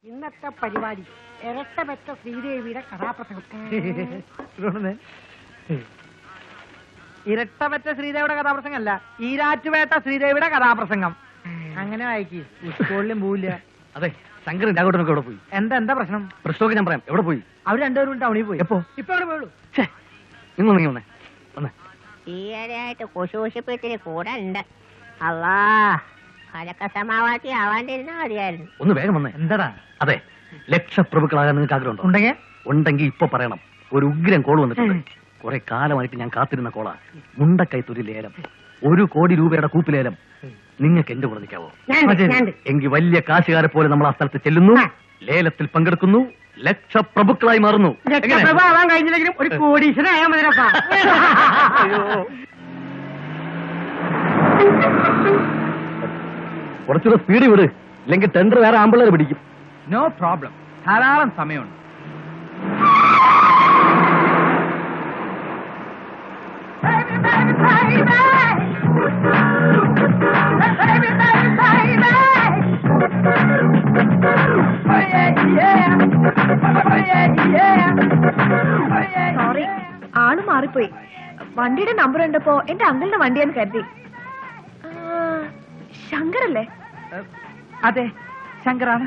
ഇന്നത്തെ പരിപാടി ഇരട്ടപെറ്റ ശ്രീദേവിയുടെ കഥാപ്രസംഗം. ഇരട്ടപെറ്റ ശ്രീദേവിയുടെ കഥാപ്രസംഗം അല്ല, ഈരാറ്റുപേട്ട ശ്രീദേവിയുടെ കഥാപ്രസംഗം. അങ്ങനെ വായിക്ക്, സ്കൂളിലും പോവില്ല. അതെ, ശങ്കരൻ രാഘവട്ടനൊക്കെ എവിടെ പോയി? എന്താ പ്രശ്നം? പ്രശ്നമൊക്കെ ഞാൻ പറയാം. എവിടെ പോയി? അവർ രണ്ടുപേരും ടൗണിൽ പോയി. എപ്പോ? ഇപ്പൊ എവിടെ പോയുള്ളൂ? നിങ്ങൾ വന്നേ വന്നേ. ഈയിടെയായിട്ട് കുശൂഷിപ്പിച്ചിട്ട് കൂടെ ഉണ്ട്. അല്ലാ, അതൊക്കെ സമാവാത്തി ആവാണ്ടിരുന്നാ മതിയായിരുന്നു. ഒന്ന് വേഗം വന്നേ. എന്താടാ? അതെ, ലക്ഷപ്രഭുക്കളാകാൻ നിങ്ങൾക്ക് ആഗ്രഹമുണ്ടോ? ഉണ്ടെങ്കിൽ ഇപ്പൊ പറയണം. ഒരു ഉഗ്രം കോൾ വന്നിട്ടുണ്ട്. കുറെ കാലമായിട്ട് ഞാൻ കാത്തിരുന്ന കോളാ. മുണ്ടക്കൈത്തൊരു ലേലം, 1 കോടി രൂപയുടെ കൂപ്പിലേലം. നിങ്ങൾക്ക് എന്റെ കൂടെ നിൽക്കാവോ? എങ്കിൽ വലിയ കാശുകാരെ പോലെ നമ്മൾ ആ സ്ഥലത്ത് ചെല്ലുന്നു, ലേലത്തിൽ പങ്കെടുക്കുന്നു, ലക്ഷപ്രഭുക്കളായി മാറുന്നു. ആവാൻ കഴിഞ്ഞില്ലെങ്കിലും ഒരു കോടീശ്വരനായാൽ മതി. കുറച്ചുകൂടെ സ്പീഡ് വിട്, ഇല്ലെങ്കിൽ ടെൻഡർ വേറെ ആമ്പിള്ളേർ പിടിക്കും. നോ പ്രോബ്ലം, ധാരാളം സമയമുണ്ട്. സോറി, ആള് മാറിപ്പോയി. വണ്ടിയുടെ നമ്പർ ഉണ്ടപ്പോ എന്റെ അങ്കിളിന്റെ വണ്ടിയാന്ന് കരുതി. ശങ്കറല്ലേ? അതെ, ശങ്കറാണ്.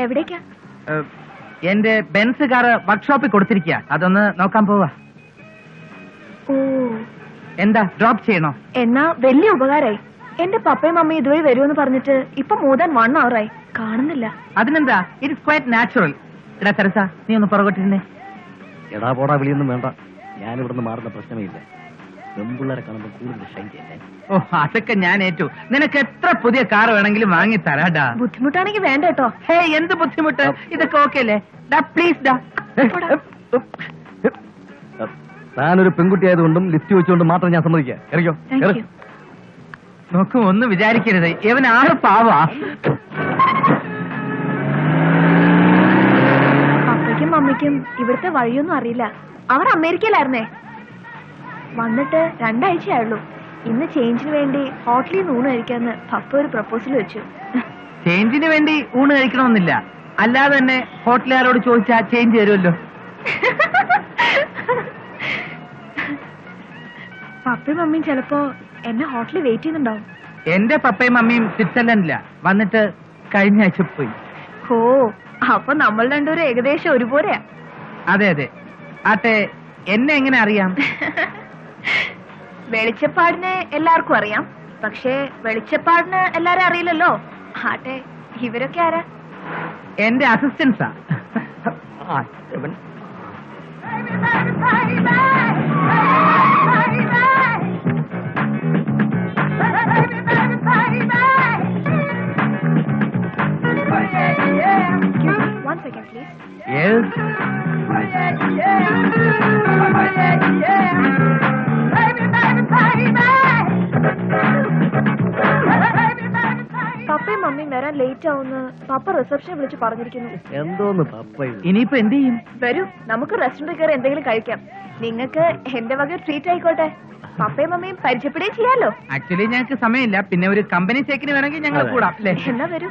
എവിടേക്കാ? എന്റെ ബെൻസ് കാറ് വർക്ക്ഷോപ്പിൽ കൊടുത്തിരിക്കുക, അതൊന്ന് നോക്കാൻ പോവാ. ഓ, എന്താ ഡ്രോപ്പ് ചെയ്യണോ? എന്നാ വലിയ ഉപകാരായി. എന്റെ പപ്പയും മമ്മയും ഇതുവഴി വരുമെന്ന് പറഞ്ഞിട്ട് ഇപ്പൊ more than 1 hour ആയി, കാണുന്നില്ല. അതിനെന്താ, ഇറ്റ്സ് ക്വൈറ്റ് നാച്ചുറൽ. എടാ തെരസ, നീ ഒന്ന് പുറകോട്ടിരുന്നേ. എടാ പോടാ വിളിയൊന്നും വേണ്ട, ഞാനിവിടുന്ന് മാറുന്ന പ്രശ്നമേ ഇല്ല. പെമ്പിള്ളേരെ കാണുമ്പോൾ കൂടുതൽ ഷൈൻ ചെയ്യല്ലേ. ഓ, അതൊക്കെ ഞാൻ ഏറ്റു. നിനക്ക് എത്ര പുതിയ കാർ വേണമെങ്കിലും വാങ്ങി തരാടാ. ബുദ്ധിമുട്ടാണെങ്കിൽ വേണ്ട കേട്ടോ. ഹേ, എന്ത് ബുദ്ധിമുട്ട്? ഇതൊക്കെ ഓക്കെ അല്ലേ? ഡാ പ്ലീസ് ഡാ. താനൊരു പെൺകുട്ടി ആയതുകൊണ്ടും ലിഫ്റ്റ് വെച്ചുകൊണ്ടും മാത്രം ഞാൻ സമ്മതിക്കാം. ഇറങ്ങിയോ? നോക്കൂ, ഒന്നും വിചാരിക്കരുത്, ഇവൻ ആറ് പാവാ. പപ്പയ്ക്കും മമ്മിക്കും ഇവിടുത്തെ വഴിയൊന്നും അറിയില്ല. അവർ അമേരിക്കയിലായിരുന്നേ. വന്നിട്ട് 2 ആഴ്ചയായുള്ളൂ. ഇന്ന് ചേഞ്ചിന് വേണ്ടി ഹോട്ടലിൽ നിന്ന് ഊണ് കഴിക്കാന്ന് പപ്പ ഒരു പ്രപ്പോസൽ വെച്ചു. ചേഞ്ചിന് വേണ്ടി ഊണ് കഴിക്കണമെന്നില്ല, അല്ലാതെ തന്നെ ഹോട്ടലുകാരോട് ചോദിച്ചാ ചേഞ്ച് തരുമല്ലോ. പപ്പയും മമ്മിയും ചിലപ്പോ എന്നെ ഹോട്ടലിൽ വെയിറ്റ് ചെയ്യുന്നുണ്ടാവും. എന്റെ പപ്പയും മമ്മിയും സ്വിറ്റ്സർലൻഡില, വന്നിട്ട് കഴിഞ്ഞ ആഴ്ച പോയി. ഓ, അപ്പൊ നമ്മൾ രണ്ടുപേരും ഏകദേശം ഒരുപോലെയാ. അതെ അതെ. ആട്ടെ, എന്നെ എങ്ങനെ അറിയാം? വെളിച്ചപ്പാടിനെ എല്ലാവർക്കും അറിയാം, പക്ഷേ വെളിച്ചപ്പാടിന് എല്ലാരും അറിയില്ലല്ലോ. ആട്ടെ, ഇവരൊക്കെ ആരാ? എന്റെ അസിസ്റ്റൻസാ. One second, please. Yes. പപ്പയും മമ്മിയും വരാൻ ലേറ്റ് ആവുന്ന് പപ്പ റിസപ്ഷനെ വിളിച്ച് പറഞ്ഞിരിക്കുന്നു. എന്തോന്ന് പപ്പ? ഇനിയിപ്പോ എന്ത് ചെയ്യും? വരൂ, നമുക്ക് റെസ്റ്റോറന്റിൽ കയറി എന്തെങ്കിലും കഴിക്കാം. നിങ്ങൾക്ക് എന്റെ വക ട്രീറ്റ് ആയിക്കോട്ടെ. പപ്പയും മമ്മിയും പരിചയപ്പെടുകയും ചെയ്യാലോ. ആക്ച്വലി ഞങ്ങൾക്ക് സമയമില്ല, പിന്നെ ഒരു കമ്പനി ചേക്കിന് വേണമെങ്കിൽ ഞങ്ങൾ കൂടാം. എന്നാ വരൂ.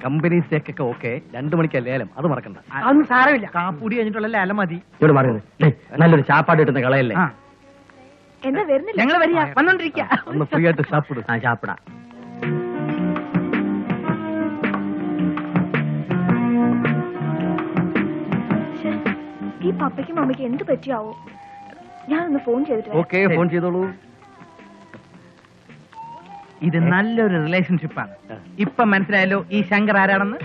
കമ്പനി സ്റ്റേക്കൊക്കെ ഓക്കെ, 2 മണിക്കാ ലേലം, അത് മറക്കണ്ട. അതൊന്നും സാരമില്ല, കാപ്പൂടി കഴിഞ്ഞിട്ടുള്ള ലേലം മതി. ഇവിടെ മാറുന്നത് നല്ലൊരു ചാപ്പാട് കിട്ടുന്ന കളയല്ലേ. എന്താ വരുന്നില്ല? ഞങ്ങൾ വരിക, വന്നോണ്ടിരിക്ക. ഒന്ന് ഫ്രീ ആയിട്ട് ഷാപ്പിട്. ചാപ്പിടാ. ഈ പപ്പയ്ക്കും മമ്മിക്ക് എന്ത് പറ്റിയാവോ? ഞാനൊന്ന് ഫോൺ ചെയ്തിട്ട്. ഓക്കെ, ഫോൺ ചെയ്തോളൂ. ഇത് നല്ലൊരു റിലേഷൻഷിപ്പാണ്. ഇപ്പൊ മനസ്സിലായല്ലോ ഈ ശങ്കർ ആരാണെന്ന്.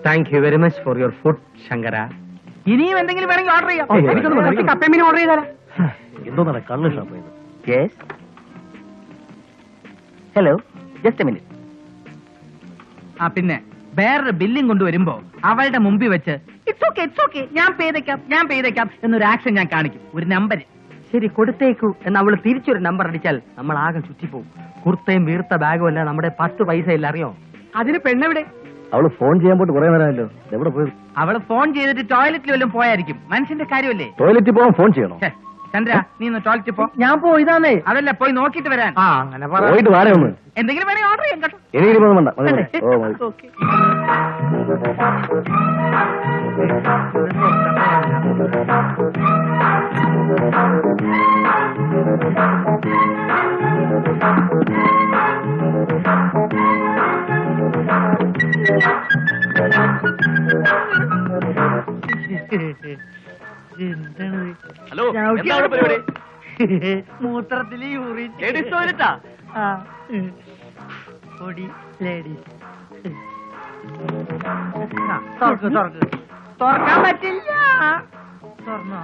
Thank you very much for your food ശങ്കര. ഇനിയും എന്തെങ്കിലും വേണമെങ്കിൽ ഓർഡർ ചെയ്യാം. കപ്പമീൻ ഓർഡർ ചെയ്താലോ? എന്തോന്നാ കള്ള് shop? Hello, just A minute. ആ, പിന്നെ വേറൊരു ബില്ലിംഗ് കൊണ്ടുവരുമ്പോ അവളുടെ മുമ്പിൽ വെച്ച് ഇറ്റ്സ് ഓക്കെ ഞാൻ ചെയ്തേക്കാം എന്നൊരു ആക്ഷൻ ഞാൻ കാണിക്കും, ഒരു നമ്പർ. ശരി, കൊടുത്തേക്കു എന്ന് അവള് തിരിച്ചൊരു നമ്പർ അടിച്ചാൽ നമ്മൾ ആകെ ചുറ്റിപ്പോവും. കുർത്തയും വീർത്ത ബാഗും അല്ല, നമ്മുടെ 10 പൈസ ഇല്ല, അറിയോ? അതിന് പെണ്ണെവിടെ? അവള് ഫോൺ ചെയ്യാൻ പോയിട്ട് കുറെ നേരമല്ലോ. എവിടെ പോയത്? അവള് ഫോൺ ചെയ്തിട്ട് ടോയ്ലറ്റിൽ വല്ലതും പോയായിരിക്കും. മനുഷ്യന്റെ കാര്യമല്ലേ. ടോയ്ലറ്റിൽ പോകാൻ ഫോൺ ചെയ്യണോ? ചന്ദ്ര നീ ഒന്ന് ടോയ്ലറ്റിൽ പോ. ഞാൻ പോയതാന്നേ. അതല്ല, പോയി നോക്കിയിട്ട് വരാൻ. ആ അങ്ങനെ പറ. പോയിട്ട് വാടേ ഒന്ന്. എന്തെങ്കിലും വേണേ ഓർഡർ ചെയ്യാം കേട്ടോ. എനിക്കിപ്പോ വേണ്ട. മതി, മതി. ഓ, മതി. ഓക്കെ. ഹലോ, എന്താണ് പരിപാടി? മൂത്രത്തില് യൂറിൻ. ലേഡീസ് ടോയ്ലറ്റാ? ആ. പൊടി ലേഡീസ്. തുറക്ക് തുറക്ക്. തുറക്കാൻ പറ്റില്ല. തുറന്നോ?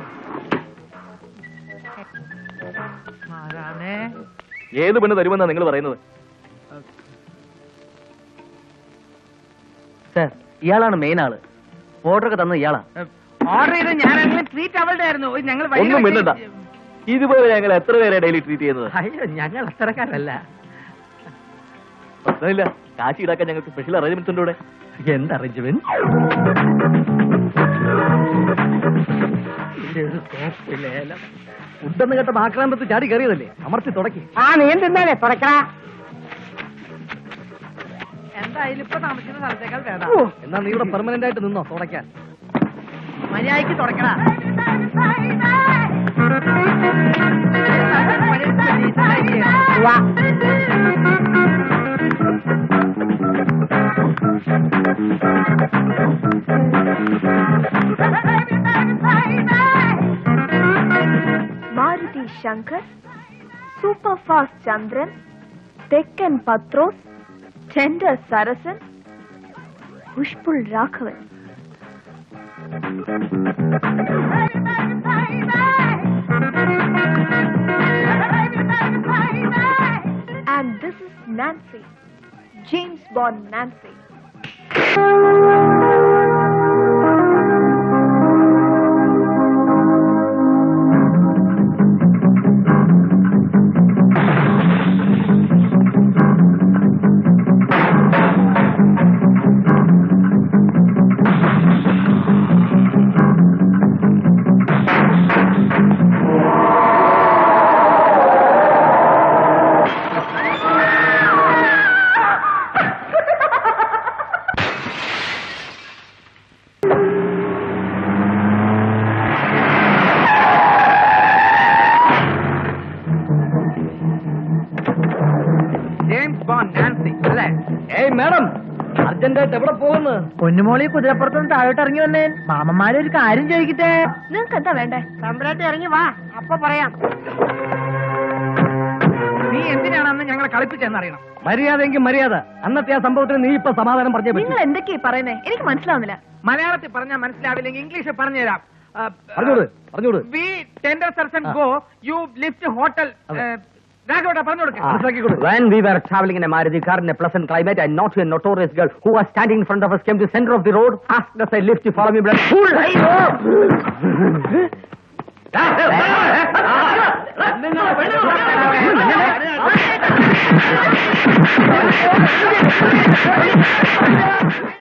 ആരാണേ? ഏത് പെണ്ണ് തരുമെന്നാ നിങ്ങൾ പറയുന്നത്? സർ, ഇയാളാണ് മെയിൻ ആള്. ഓർഡറൊക്കെ തന്നത് ഇയാളാ. ഓർഡർ ചെയ്ത് ഞാനാണെങ്കിലും ട്രീറ്റ് അവളുടെ ആയിരുന്നു. ഞങ്ങൾ വഴി ഒന്നും മിണ്ടണ്ട. ഇതുപോലെ ഞങ്ങൾ എത്ര പേരെ ഡെയിലി ട്രീറ്റ് ചെയ്യുന്നത്? അയ്യോ, ഞങ്ങൾ അത്രക്കാരല്ല. പ്രശ്നമില്ല, കാശി ഈടാക്കാൻ ഞങ്ങൾക്ക് സ്പെഷ്യൽ അറേഞ്ച്മെന്റ്സ് ഉണ്ട് ഇവിടെ. എന്ത് അറേഞ്ച്മെന്റ്? ഫുഡെന്ന് കേട്ട ആക്രാന്തത്ത് ചാടി കയറിയതല്ലേ, അമർത്തി തുടക്കി. ആ നീ എന്തിന്നാലേ തുറക്കടാ. എന്തായാലും ഇപ്പൊ താമസിക്കുന്ന സ്ഥലത്തേക്കാൾ വേണം. എന്നാ നീ ഇവിടെ പെർമനന്റ് ആയിട്ട് നിന്നോ തുടയ്ക്കാൻ. മര്യാദയ്ക്ക് തുറക്കടാ. മാരുതി ശങ്കർ, സൂപ്പർ ഫാസ്റ്റ് ചന്ദ്രൻ, തെക്കൻ Pathros, tender Sarasan, push pull Raghavan. And this is Nancy, James Bond Nancy. James Bond Nancy അല്ലേ? ഏയ് മാഡം, അർജന്റായിട്ട് എവിടെ പോകുന്നു? പൊന്നുമോളി കുതിരപ്പുറത്തുനിന്ന് താഴോട്ട് ഇറങ്ങി വന്നേ. മാമന്മാരൊരു കാര്യം ചോദിക്കട്ടെ. നിങ്ങൾക്ക് എന്താ വേണ്ടേ? സമ്പ്രാട്ടി ഇറങ്ങി വാ, അപ്പൊ പറയാം. നീ എന്തിനാണെന്ന് ഞങ്ങളെ കളിപ്പിച്ചെന്നറിയണം. മര്യാദയെങ്കിൽ മര്യാദ. അന്നത്തെ ആ സംഭവത്തിന് നീ ഇപ്പൊ സമാധാനം പറഞ്ഞേ നിങ്ങൾ പറ്റൂ. എന്തൊക്കെയാ പറയുന്നേ? എനിക്ക് മനസ്സിലാവുന്നില്ല. മലയാളത്തിൽ പറഞ്ഞാൽ മനസ്സിലാവില്ലെങ്കിൽ ഇംഗ്ലീഷിൽ പറഞ്ഞുതരാം. പറഞ്ഞോട് പറഞ്ഞോട്. We tender Sarasan go you lift hotel. രാഘവട്ടാ പറഞ്ഞു കൊടുക്കാം. മനസ്സിലാക്കിക്കൊടു. When we were traveling in a Maruti car in a pleasant climate, a naughty and notorious girl who was standing in front of us came to the center of the road, asked us a lift to follow me, but